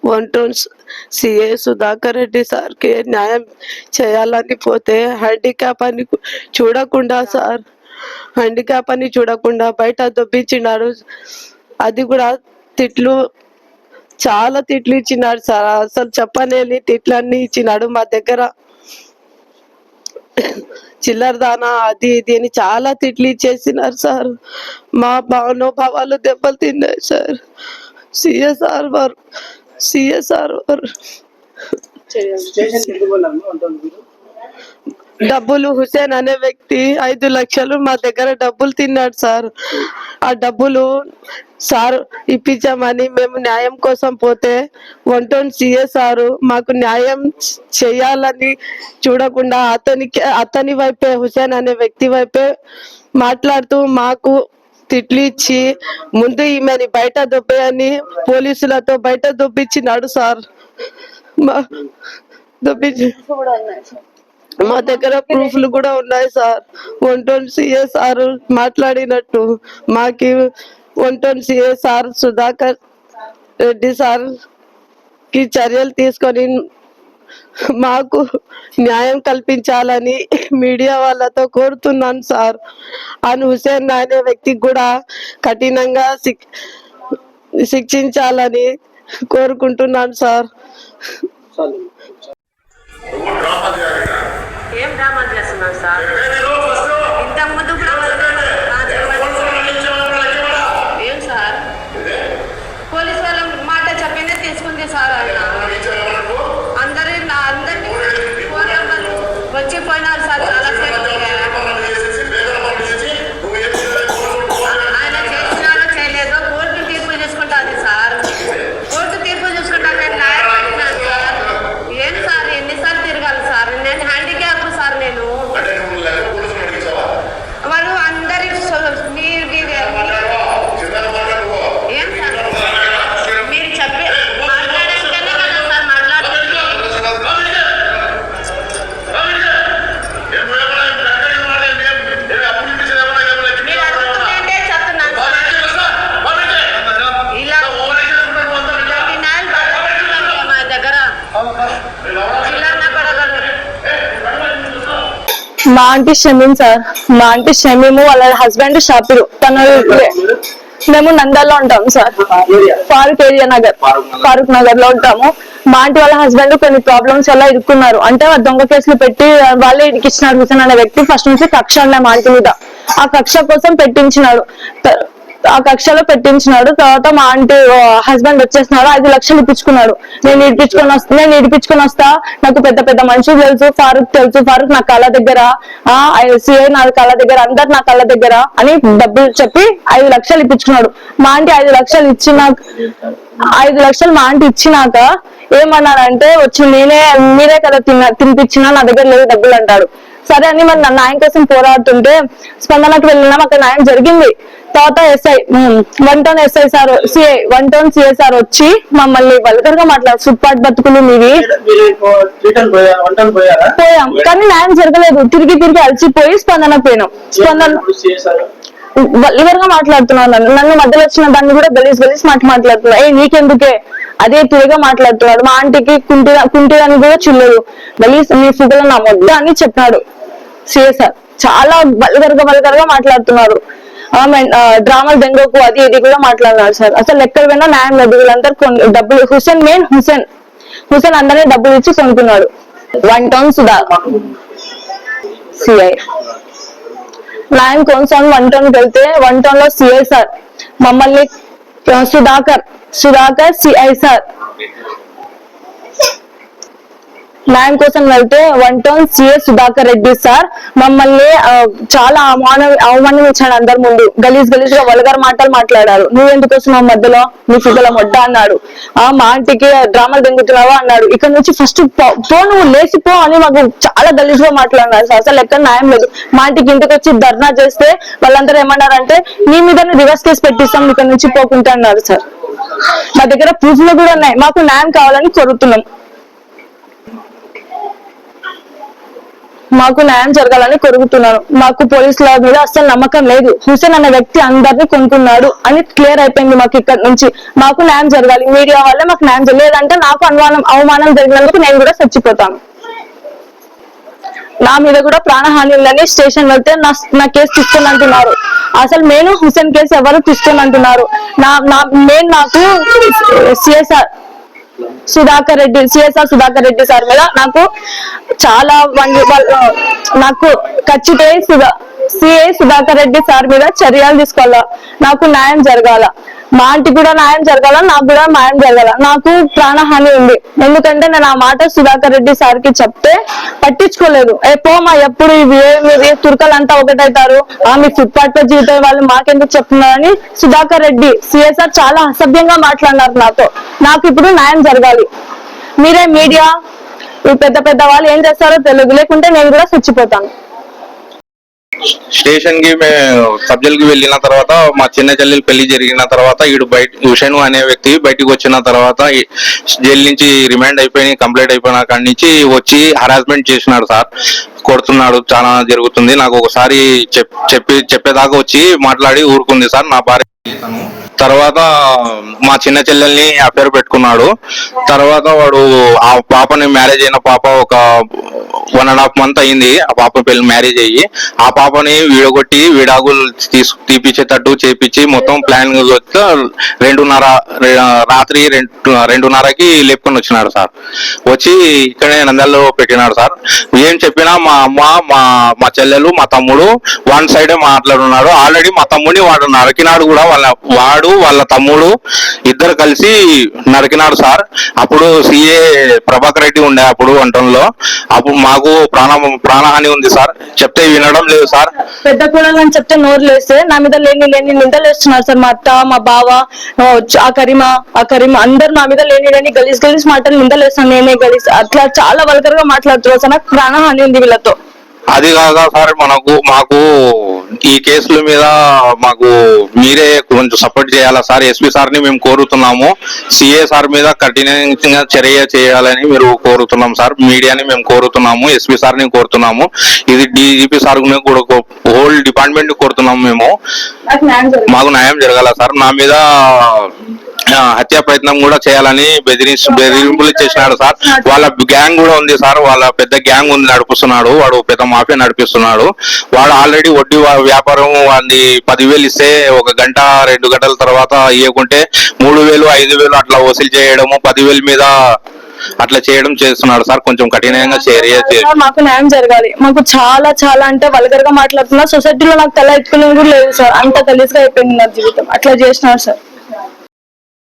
One town CA Sudhakar Reddy సార్కి న్యాయం చేయాలని పోతే హ్యాండిక్యాప్ అని చూడకుండా సార్, హ్యాండిక్యాప్ అని చూడకుండా బయట దొబ్బించినాడు. అది కూడా తిట్లు, చాలా తిట్లు ఇచ్చినాడు సార్. అసలు చెప్పలేని తిట్లన్నీ ఇచ్చినాడు. మా దగ్గర చిల్లర దానా అది ఇది అని చాలా తిట్లు ఇచ్చేసినారు సార్. మా భావనోభావాలు దెబ్బలు తిన్నాయి సార్. సిఎస్ఆర్ వారు డబ్బులు హుసేన్ అనే వ్యక్తి 5 లక్షలు మా దగ్గర డబ్బులు తిన్నాడు సార్. ఆ డబ్బులు సార్ ఇప్పించామని మేము న్యాయం కోసం పోతే 1 టౌన్ సిఎస్ఆర్ మాకు న్యాయం చేయాలని చూడకుండా అతని వైపే, హుసేన్ అనే వ్యక్తి వైపే మాట్లాడుతూ మాకు తిట్లు ఇచ్చి ముందు ఈమెని బయట దొబ్బేయని పోలీసులతో బయట దొబ్బిచ్చినాడు సార్. మా దగ్గర ప్రూఫ్లు కూడా ఉన్నాయి సార్. 1 టౌన్ సిఎస్ఆర్ మాట్లాడినట్టు మాకి 1 town CSR Sudhakar Reddy sir కి చర్యలు తీసుకొని మాకు న్యాయం కల్పించాలని మీడియా వాళ్ళతో కోరుతున్నాను సార్. అని హుసేన్ అనే వ్యక్తికి కూడా కఠినంగా శిక్షించాలని కోరుకుంటున్నాను సార్. ఏం డ్రామా చేస్తున్నాను సార్? ఇంతకు ముందు ఏం సార్ పోలీసు వాళ్ళ మాట చెప్పిందే తీసుకుంది సార్. ఆయన అందరినీ ఫోన్ నెంబర్ వచ్చిపోయినారు సార్. చాలా ఆయన చేసినారో చేయలేదో కోర్టు తీర్పు చూసుకుంటుంది సార్. కోర్టు తీర్పు చూసుకుంటాను. నేను న్యాయం అడిగినాను సార్. ఏం సార్ ఎన్నిసార్లు తిరగాలి సార్? నేను హ్యాండిక్యాప్ సార్. నేను వాళ్ళు అందరి ఏం సార్ మీరు చెప్పి మాట్లాడానికనే కదా సార్ మాట్లాడుతున్నారు. మీరు అడుగుతుంటే చెప్తున్నాను సార్. ఇలాంటి న్యాయం పడగలుగుతున్నాం మా దగ్గర. చిల్లరన పడగలరు. మా ఆంటీ షమీన్ సార్. మా ఆంటీ షమీము వాళ్ళ హస్బెండ్ షాపిరు. మేము నంద్యాలలో ఉంటాము సార్. ఫారూక్ నగర్ లో ఉంటాము. మా ఆంటీ వాళ్ళ హస్బెండ్ కొన్ని ప్రాబ్లమ్స్ వల్ల ఇరుక్కున్నారు. అంటే దొంగ కేసులు పెట్టి వాళ్ళే ఇరికిచ్చినాడు. హుసేన్ అనే వ్యక్తి ఫస్ట్ నుంచి కక్ష ఉన్నాయి మా ఆంటీ మీద. ఆ కక్ష కోసం తర్వాత మా ఆంటీ హస్బెండ్ వచ్చేసినాడు. 5 లక్షలు ఇప్పించుకున్నాడు. నేను ఇడిపించుకొని వస్తా, నాకు పెద్ద పెద్ద మనుషులు తెలుసు, ఫారూక్ నా కళ్ళ దగ్గర, సిఐ నా కళ్ళ దగ్గర, అందరు నా కళ్ళ దగ్గర అని డబ్బులు చెప్పి 5 లక్షలు ఇప్పించుకున్నాడు. మా ఆంటీ 5 లక్షలు మా ఆంటీ ఇచ్చినాక ఏమన్నాడంటే, వచ్చి మీరే కదా తినిపించినా, నా దగ్గర లేదు డబ్బులు అంటాడు. సరే అని మరి న్యాయం కోసం పోరాడుతుంటే స్పందనకు వెళ్ళినాం. అక్కడ న్యాయం జరిగింది. తర్వాత SI 1 town SI sir, 1 town CI sir వచ్చి మమ్మల్ని వల్గర్ గా మాట్లాడు, ఫుట్పాత్ బతుకులు మీవి. పోయాం కానీ న్యాయం జరగలేదు. తిరిగి అలసిపోయి స్పందనకు పోయినాం. వల్గర్ గా మాట్లాడుతున్నాను. నన్ను మధ్యలో వచ్చిన దాన్ని కూడా గలీజ్ మాట్లాడుతున్నా. నీకెందుకే అదే తిరిగా మాట్లాడుతున్నాడు. మా ఆంటీకి కుంటిదాన్ని కూడా చిల్లదు. గలీజ్ మీ ఫుగలు నా మొద్ద అని చెప్పినాడు సిఐ సార్. చాలా వల్గర్ గా మాట్లాడుతున్నారు. డ్రామాలు దెంగకు అది ఇది కూడా మాట్లాడినాడు సార్. అసలు ఎక్కడ పోయినా న్యాయం లేదు. వీళ్ళందరూ డబ్బులు హుసేన్ అందరినీ డబ్బులు ఇచ్చి కొనుక్కున్నాడు. 1 టౌన్ సిఐ న్యాయం కోసం 1 టౌన్ వెళ్తే 1 టౌన్ లో సిఐ సార్ మమ్మల్ని సుధాకర్ సిఐ సార్ న్యాయం కోసం వెళ్తే 1 town CA Sudhakar Reddy sir మమ్మల్ని చాలా అవమానించాడు. అందరి ముందు గలీజ్ గా వల్గర్ మాటలు మాట్లాడారు. నువ్వెందుకు వస్తున్నావు మధ్యలో, నీ ఫిగల మొడ్డ అన్నాడు. మా ఆంటీకి డ్రామాలు దెంగుతున్నావా అన్నాడు. ఇక్కడ నుంచి ఫస్ట్ నువ్వు లేచిపో అని మాకు చాలా గలీజ్ గా మాట్లాడినారు సార్. అసలు ఎక్కడ న్యాయం లేదు. మా ఆంటీకి ఇంటికి వచ్చి ధర్నా చేస్తే వాళ్ళందరూ ఏమన్నారంటే, నీ మీద రివర్స్ కేసు పెట్టిస్తాం, ఇక్కడ నుంచి పోకుంటా అన్నారు సార్. మా దగ్గర ప్రూఫ్లు కూడా ఉన్నాయి. మాకు న్యాయం కావాలని కోరుతున్నాం. మాకు న్యాయం జరగాలని కోరుకుంటున్నాను. మాకు పోలీసుల మీద అస్సలు నమ్మకం లేదు. హుసేన్ అనే వ్యక్తి అందరినీ కొనుక్కున్నాడు అని క్లియర్ అయిపోయింది మాకు. ఇక్కడ నుంచి మాకు న్యాయం జరగాలి. మీడియా వల్ల మాకు న్యాయం జరగలేదంటే నాకు అవమానం జరిగినందుకు నేను కూడా చచ్చిపోతాను. నా మీద కూడా ప్రాణహాని ఉందని స్టేషన్ వెళ్తే నా కేసు తీసుకొని అంటున్నారు. అసలు నేను హుసేన్ కేసు ఎవరు తీసుకొని అంటున్నారు. నాకు సిఎస్ఆర్ సుధాకర్ రెడ్డి సార్ మీద నాకు చాలా నాకు ఖచ్చితంగా సిఐ సుధాకర్ రెడ్డి సార్ మీద చర్యలు తీసుకోవాలా. నాకు న్యాయం జరగాల. మా ఆంటీ కూడా న్యాయం జరగాల, నాకు కూడా న్యాయం జరగాల. నాకు ప్రాణహాని ఉంది. ఎందుకంటే నేను ఆ మాట సుధాకర్ రెడ్డి సార్ కి చెప్తే పట్టించుకోలేదు. పోమా ఎప్పుడు ఇవి తుర్కలంతా ఒకటవుతారు, మీ ఫుట్పాత్ లో జీవితం వాళ్ళు మాకెందుకు చెప్తున్నారని సుధాకర్ రెడ్డి సిఎస్ఆర్ చాలా అసభ్యంగా మాట్లాడినారు నాతో. నాకు ఇప్పుడు న్యాయం జరగాలి. మీరే మీడియా పెద్ద పెద్ద వాళ్ళు ఏం చేస్తారో తెలియదు, లేకుంటే నేను కూడా చచ్చిపోతాను. స్టేషన్ కి సబ్ జైల్ కి వెళ్ళిన తర్వాత మా చిన్న చెల్లెలు పెళ్లి జరిగిన తర్వాత హుసేన్ అనే వ్యక్తి బయటకు వచ్చిన తర్వాత జైలు నుంచి రిమాండ్ అయిపోయి కంప్లీట్ అయిపోయిన కాడి నుంచి వచ్చి హరాస్మెంట్ చేసినాడు సార్. కొడుతున్నాడు, చాలా జరుగుతుంది. నాకు ఒకసారి చెప్పేదాకా వచ్చి మాట్లాడి ఊరుకుంది సార్ నా భార్య. తర్వాత మా చిన్న చెల్లెల్ని అఫేర్ పెట్టుకున్నాడు. తర్వాత వాడు ఆ పాపని మ్యారేజ్ అయిన పాప ఒక 1.5 month అయింది. ఆ పాప పెళ్లి మ్యారేజ్ అయ్యి ఆ పాపని విడగొట్టి విడాకులు తీపిచ్చేటట్టు చేపించి మొత్తం ప్లాన్ రాత్రి 2:30కి లేపుకొని వచ్చినాడు సార్. వచ్చి ఇక్కడే నంద్యాలలో పెట్టినాడు సార్. ఏం చెప్పినా మా అమ్మ మా చెల్లెలు మా తమ్ముడు వన్ సైడే మాట్లాడున్నాడు. ఆల్రెడీ మా తమ్ముడిని వాడు నరికినాడు కూడా. వాళ్ళ తమ్ముడు ఇద్దరు కలిసి నరికినాడు సార్. అప్పుడు సిఏ ప్రభాకర్ రెడ్డి ఉండే అప్పుడు వంటంలో. అప్పుడు మాకు ప్రాణహాని ఉంది సార్. చెప్తే వినడం లేదు సార్. పెద్ద కూడలు అని చెప్తే నోరు లేస్తే నా మీద లేని నిందలు వేస్తున్నారు సార్. మా అత్త, మా బావ, ఆ కరీమా అందరు నా మీద లేని గలీజ్ మాటలు నిందలు వేస్తాను. నేనే గలీజ్ అట్లా చాలా వల్గర్ గా మాట్లాడుతున్నారు సార్. నాకు ప్రాణహాని ఉంది వీళ్ళతో. అది కాక సార్ మాకు ఈ కేసుల మీద మాకు మీరే కొంచెం సపోర్ట్ చేయాలా సార్. ఎస్పీ సార్ ని మేము కోరుతున్నాము. సిఏ సార్ మీద కఠినంగా చర్య చేయాలని మీరు కోరుతున్నాం సార్. మీడియాని మేము కోరుతున్నాము. ఎస్పీ సార్ ని కోరుతున్నాము. ఇది డీజీపీ సార్ కూడా హోల్ డిపార్ట్మెంట్ ని కోరుతున్నాము. మేము మాకు న్యాయం జరగాల సార్. నా మీద హత్యా ప్రయత్నం కూడా చేయాలని బెదిరింపులు చేసినాడు సార్. వాళ్ళ గ్యాంగ్ కూడా ఉంది సార్. వాళ్ళ పెద్ద గ్యాంగ్ ఉంది, నడిపిస్తున్నాడు. వాడు పెద్ద మాఫియా నడిపిస్తున్నాడు. వాడు ఆల్రెడీ వడ్డీ వ్యాపారం అది 10,000 ఇస్తే 1 గంట 2 గంటల తర్వాత ఇవ్వకుంటే 3,000 5,000 అట్లా వసూలు చేయడము, 10,000 మీద అట్లా చేయడం చేస్తున్నాడు సార్. కొంచెం కఠినంగా చర్య మాకు న్యాయం జరగాలి. మాకు చాలా అంటే వల్గర్ గా మాట్లాడుతున్నా. సొసైటీలో నాకు తల ఎత్తుకునేది కూడా లేదు సార్. అంత గలీజ్ గా అయిపోయింది నా జీవితం. అట్లా చేసినారు సార్.